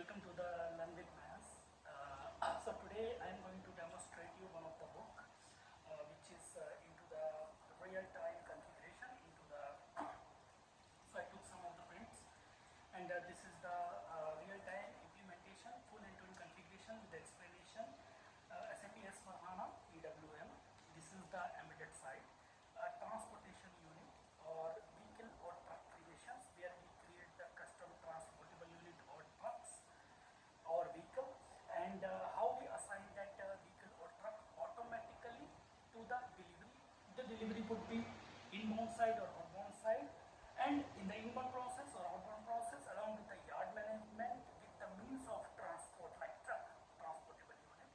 welcome to the Learn with MANS. So today I am going to demonstrate you one of the book which is into the real-time configuration into the. So I took some of the prints, and this is the real-time implementation, full end-to-end configuration with the explanation. SAP S/4HANA EWM. This is the embedded side. Transportation unit or vehicle or truck creations, where we create the custom transportable unit or trucks or vehicle, and how we assign that vehicle or truck automatically to the delivery. The delivery could be inbound side or outbound side, and in the inbound process or outbound process, along with the yard management with the means of transport like truck, transportable unit.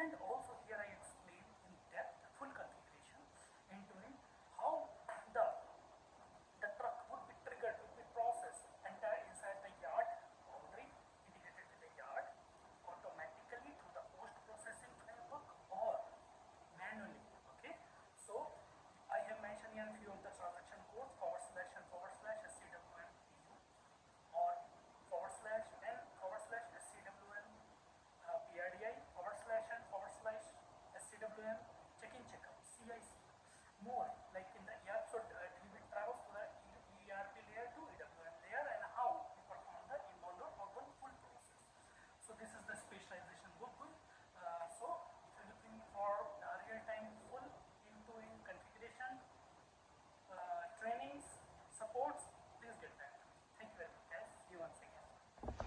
And also here I explain in depth full configuration into it, how the truck would be triggered, would be processed entire inside the yard boundary, integrated with the yard automatically through the post processing framework or manually. Okay, so I have mentioned here a few of the transaction codes, // and // SCWM or // SCWM PRDI, // and // SCWM check-in checkout CIC. More like in the